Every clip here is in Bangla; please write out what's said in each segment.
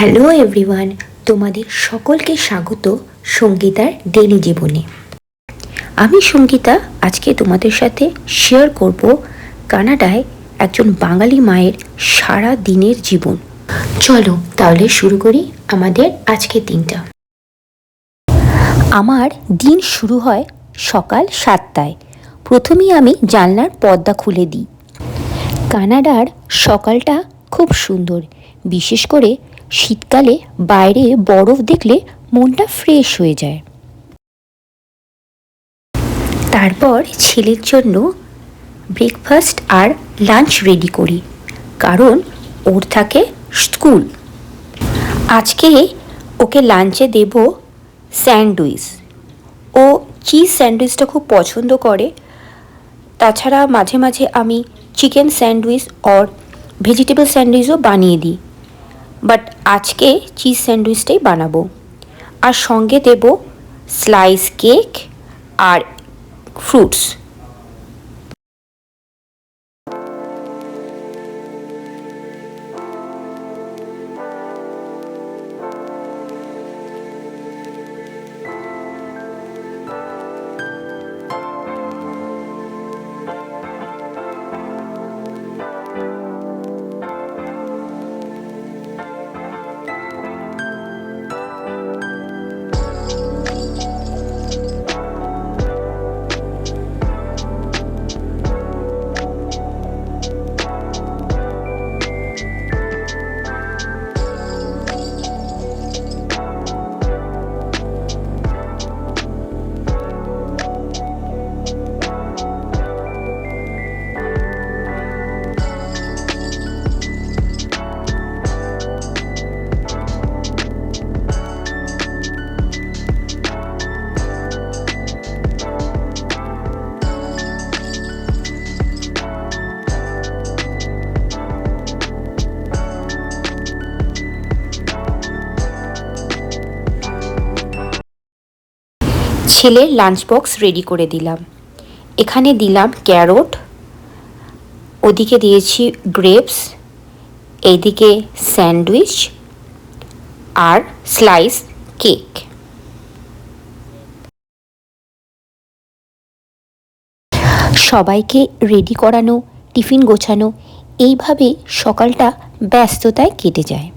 হ্যালো এভরিওয়ান, তোমাদের সকলকে স্বাগত সঙ্গীতার ডেলি জীবনে। আমি সঙ্গীতা আজকে তোমাদের সাথে শেয়ার করব কানাডায় একজন বাঙালি মায়ের সারা দিনের জীবন। চলো তাহলে শুরু করি আমাদের আজকের দিনটা। আমার দিন শুরু হয় সকাল 7টায়। প্রথমেই আমি জানলার পর্দা খুলে দিই। কানাডার সকালটা খুব সুন্দর, বিশেষ করে শীতকালে বাইরে বরফ দেখলে মনটা ফ্রেশ হয়ে যায়। তারপর ছেলের জন্য ব্রেকফাস্ট আর লাঞ্চ রেডি করি, কারণ ওর থাকে স্কুল। আজকে ওকে লাঞ্চে দেব স্যান্ডউইচ। ও চিজ স্যান্ডউইচটা খুব পছন্দ করে। তাছাড়া মাঝে মাঝে আমি চিকেন স্যান্ডউইচ আর ভেজিটেবল স্যান্ডউইচও বানিয়ে দিই, বাট আজকে চিজ স্যান্ডউইচটাই বানাবো। আর সঙ্গে দেব স্লাইস কেক আর ফ্রুটস। ছেলের লাঞ্চ বক্স রেডি করে দিলাম। এখানে দিলাম ক্যারট, ওদিকে দিয়েছি গ্রেপস, এইদিকে স্যান্ডউইচ আর স্লাইস কেক। সবাইকে রেডি করানো, টিফিন গোছানো, এইভাবে সকালটা ব্যস্ততায় কেটে যায়।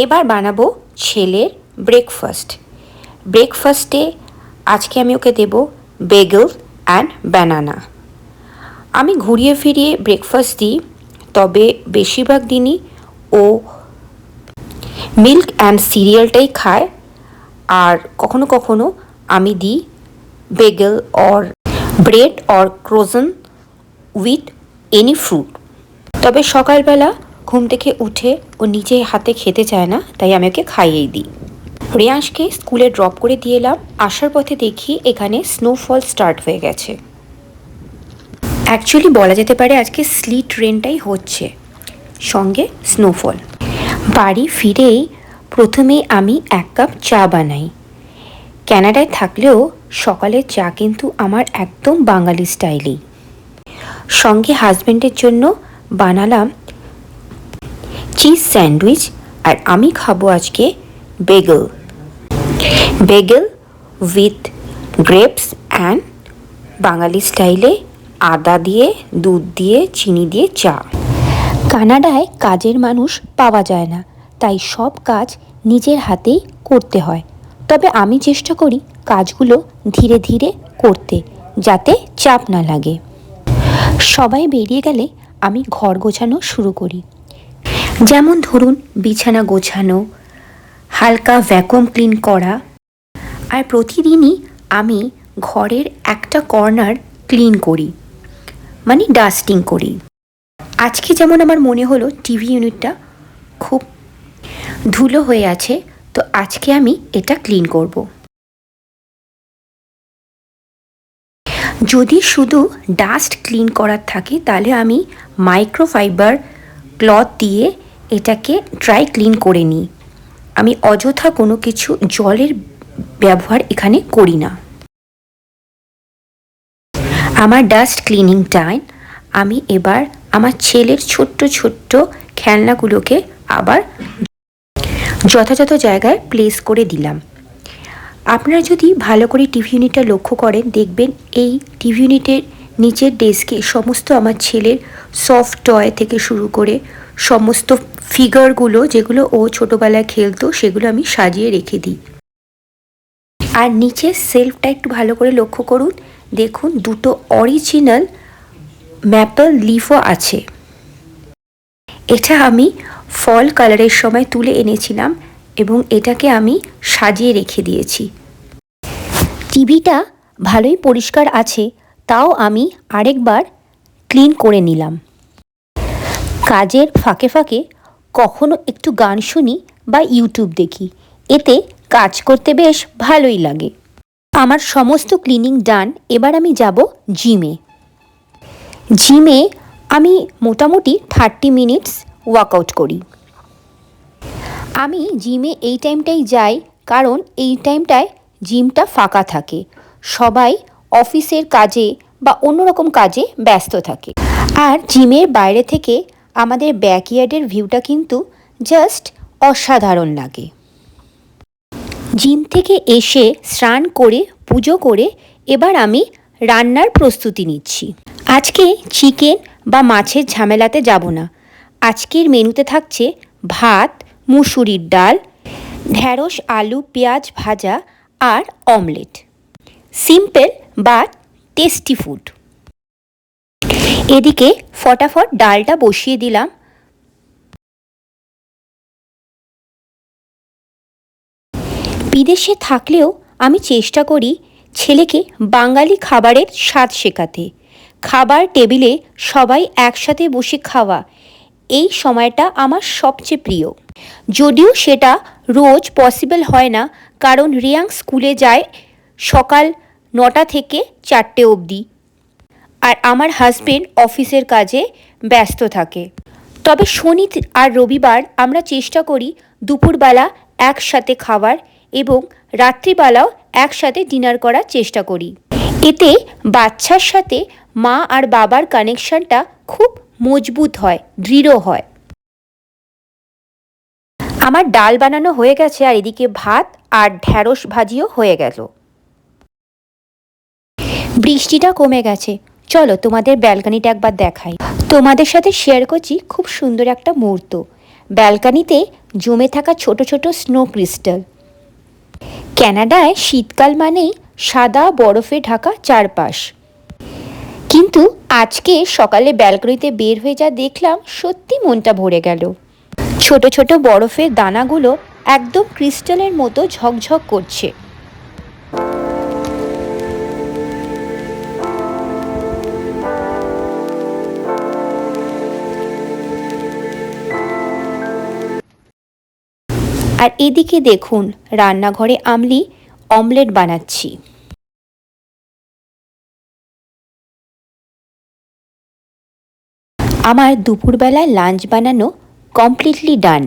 এবার বানাবো ছেলের ব্রেকফাস্টে আজকে আমি ওকে দেব বেগল অ্যান্ড ব্যানানা। আমি ঘুরিয়ে ফিরিয়ে ব্রেকফাস্ট দিই, তবে বেশিরভাগ দিনই ও মিল্ক অ্যান্ড সিরিয়ালটাই খায়। আর কখনো কখনো আমি দিই bagel or bread or croissant with any fruit. তবে সকালবেলা ঘুম থেকে উঠে ও নিজে হাতে খেতে চায় না, তাই আমি ওকে খাইয়েই দিই। রিয়াংশকে স্কুলে ড্রপ করে দিয়ে এলাম। আসার পথে দেখি এখানে স্নোফল স্টার্ট হয়ে গেছে। অ্যাকচুয়ালি বলা যেতে পারে আজকে স্লিট রেনটাই হচ্ছে, সঙ্গে স্নোফল। বাড়ি ফিরেই প্রথমে আমি 1 কাপ চা বানাই। কানাডায় থাকলেও সকালের চা কিন্তু আমার একদম বাঙালি স্টাইলেই। সঙ্গে হাজব্যান্ডের জন্য বানালাম চিজ স্যান্ডউইচ, আর আমি খাবো আজকে বেগল উইথ গ্রেপস অ্যান্ড বাঙালি স্টাইলে আদা দিয়ে, দুধ দিয়ে, চিনি দিয়ে চা। কানাডায় কাজের মানুষ পাওয়া যায় না, তাই সব কাজ নিজের হাতেই করতে হয়। তবে আমি চেষ্টা করি কাজগুলো ধীরে ধীরে করতে, যাতে চাপ না লাগে। সবাই বেরিয়ে গেলে আমি ঘর গোছানো শুরু করি। যেমন ধরুন বিছানা গোছানো, হালকা ভ্যাকুয়াম ক্লিন করা। আর প্রতিদিনই আমি ঘরের একটা কর্নার ক্লিন করি, মানে ডাস্টিং করি। আজকে যেমন আমার মনে হলো টিভি ইউনিটটা খুব ধুলো হয়ে আছে, তো আজকে আমি এটা ক্লিন করব। যদি শুধু ডাস্ট ক্লিন করার থাকে তাহলে আমি মাইক্রোফাইবার ক্লথ দিয়ে এটাকে ড্রাই ক্লিন করে নিই। আমি অযথা কোনো কিছু জলের ব্যবহার এখানে করি না। আমার ডাস্ট ক্লিনিং টাইম। আমি এবার আমার ছেলের ছোট্ট ছোট্ট খেলনাগুলোকে আবার যথাযথ জায়গায় প্লেস করে দিলাম। আপনারা যদি ভালো করে টিভি ইউনিটটা লক্ষ্য করেন, দেখবেন এই টিভি ইউনিটের নিচের ডেস্কে সমস্ত আমার ছেলের সফট টয় থেকে শুরু করে সমস্ত ফিগারগুলো যেগুলো ও ছোটোবেলায় খেলতো সেগুলো আমি সাজিয়ে রেখে দিই। আর নিচের সেলফটা একটু ভালো করে লক্ষ্য করুন, দেখুন দুটো অরিজিনাল ম্যাপল লিফও আছে। এটা আমি ফল কালারের সময় তুলে এনেছিলাম এবং এটাকে আমি সাজিয়ে রেখে দিয়েছি। টিভিটা ভালোই পরিষ্কার আছে, তাও আমি আরেকবার ক্লিন করে নিলাম। কাজের ফাঁকে ফাঁকে কখনো একটু গান শুনি বা ইউটিউব দেখি, এতে কাজ করতে বেশ ভালোই লাগে। আমার সমস্ত ক্লিনিং ডান। এবার আমি যাব জিমে। জিমে আমি মোটামুটি 30 মিনিটস ওয়ার্কআউট করি। আমি জিমে এই টাইমটাই যাই কারণ এই টাইমটায় জিমটা ফাঁকা থাকে, সবাই অফিসের কাজে বা অন্যরকম কাজে ব্যস্ত থাকে। আর জিমের বাইরে থেকে আমাদের ব্যাকইয়ার্ডের ভিউটা কিন্তু জাস্ট অসাধারণ লাগে। জিম থেকে এসে স্নান করে পুজো করে এবার আমি রান্নার প্রস্তুতি নিচ্ছি। আজকে চিকেন বা মাছের ঝামেলাতে যাব না। আজকের মেনুতে থাকছে ভাত, মুসুরির ডাল, ঢ্যাঁড়স আলু পেঁয়াজ ভাজা আর omelette. Simple but tasty food. এদিকে ফটাফট ডালটা বসিয়ে দিলাম। বিদেশে থাকলেও আমি চেষ্টা করি ছেলেকে বাঙালি খাবারের স্বাদ শেখাতে। খাবার টেবিলে সবাই একসাথে বসে খাওয়া, এই সময়টা আমার সবচেয়ে প্রিয়। যদিও সেটা রোজ পসিবল হয় না, কারণ রিয়াং স্কুলে যায় সকাল 9টা থেকে 4টে অবধি, আর আমার হাজবেন্ড অফিসের কাজে ব্যস্ত থাকে। তবে শনি আর রবিবার আমরা চেষ্টা করি দুপুরবেলা একসাথে খাবার এবং রাত্রিবেলাও একসাথে ডিনার করার চেষ্টা করি। এতে বাচ্চার সাথে মা আর বাবার কানেকশনটা খুব মজবুত হয়, দৃঢ় হয়। আমার ডাল বানানো হয়ে গেছে আর এদিকে ভাত আর ঢ্যাঁড়স ভাজিও হয়ে গেল। বৃষ্টিটা কমে গেছে, চলো তোমাদের ব্যালকনিটা একবার দেখাই। তোমাদের সাথে শেয়ার করছি খুব সুন্দর একটা মুহূর্ত। ব্যালকনিতে জমে থাকা ছোট ছোট স্নো ক্রিস্টাল। কানাডায় শীতকাল মানেই সাদা বরফে ঢাকা চারপাশ, কিন্তু আজকে সকালে ব্যালকনিতে বের হয়ে যা দেখলাম, সত্যি মনটা ভরে গেল। ছোট ছোট বরফের দানাগুলো একদম ক্রিস্টালের মতো ঝকঝক করছে। আর এদিকে দেখুন রান্নাঘরে আমি অমলেট বানাচ্ছি। আমার দুপুরবেলায় লাঞ্চ বানানো কমপ্লিটলি ডান।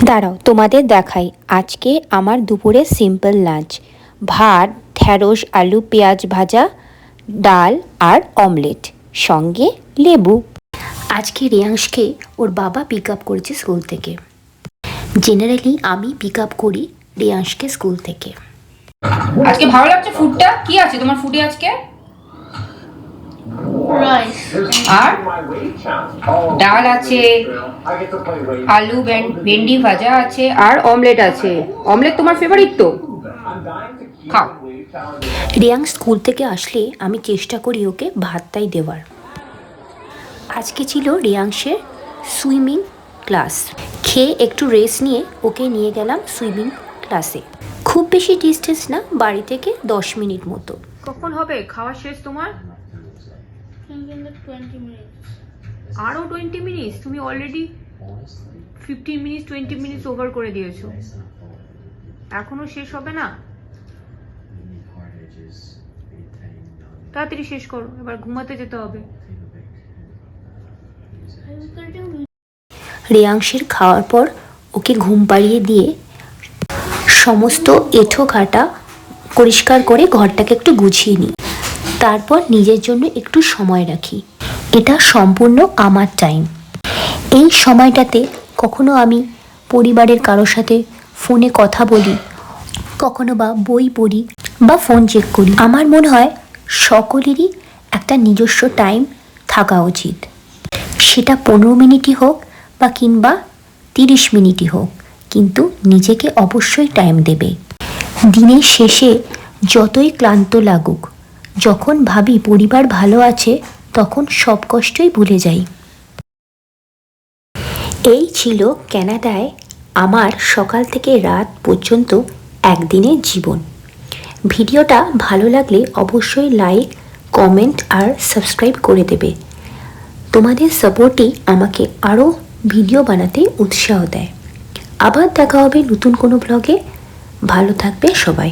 দাঁড়াও তোমাদের দেখাই আজকে আমার দুপুরে সিম্পল লাঞ্চ। ভাত, ঢ্যাঁড়স আলু পেঁয়াজ ভাজা, ডাল আর অমলেট, সঙ্গে লেবু। আজকে রিয়াংশকে ওর বাবা পিক আপ করেছে স্কুল থেকে। জেনারেলি আমি পিক আপ করি রিয়াংশকে স্কুল থেকে। আজকে ভালো লাগছে ফুডটা? কি আছে তোমার ফুডে আজকে? রাইস আর ডাল আছে, আলু ভেন্ডি ভাজা আছে আর অমলেট আছে। অমলেট তোমার ফেভারিট তো, খাও। রিয়াং স্কুল থেকে আসলে আমি চেষ্টা করি ওকে ভাতটাই দেওয়ার। আজকে ছিল রিয়াংশের সুইমিং ক্লাস। খেয়ে একটু রেস্ট নিয়ে ওকে নিয়ে গেলাম সুইমিং ক্লাসে। খুব বেশি ডিস্টেন্স না, বাড়ি থেকে 10 মিনিট মতো। কখন হবে খাওয়া শেষ তোমার? 20 minutes. আরো 20 মিনিট? তুমি অলরেডি 15 মিনিট 20 মিনিট ওভার করে দিয়েছো, এখনো শেষ হবে না? তাড়াতাড়ি শেষ করো, এবার ঘুমাতে যেতে হবে। রেয়াংশের খাওয়ার পর ওকে ঘুম পাড়িয়ে দিয়ে সমস্ত এঁঠো ঘাটা পরিষ্কার করে ঘরটাকে একটু গুছিয়ে নিই। তারপর নিজের জন্য একটু সময় রাখি। এটা সম্পূর্ণ আমার টাইম। এই সময়টাতে কখনো আমি পরিবারের কারোর সাথে ফোনে কথা বলি, কখনো বা বই পড়ি বা ফোন চেক করি। আমার মনে হয় সকলেরই একটা নিজস্ব টাইম থাকা উচিত। সেটা 15 মিনিটই হোক বা কিংবা 30 মিনিটই হোক, কিন্তু নিজেকে অবশ্যই টাইম দেবে। দিনের শেষে যতই ক্লান্ত লাগুক, যখন ভাবি পরিবার ভালো আছে, তখন সব কষ্টই ভুলে যাই। এই ছিল কানাডায় আমার সকাল থেকে রাত পর্যন্ত একদিনের জীবন। ভিডিওটা ভালো লাগলে অবশ্যই লাইক, কমেন্ট আর সাবস্ক্রাইব করে দেবে। তোমাদের সাপোর্টই আমাকে আরও ভিডিও বানাতে উৎসাহ দেয়। আবার দেখা হবে নতুন কোনো ব্লগে। ভালো থাকবে সবাই।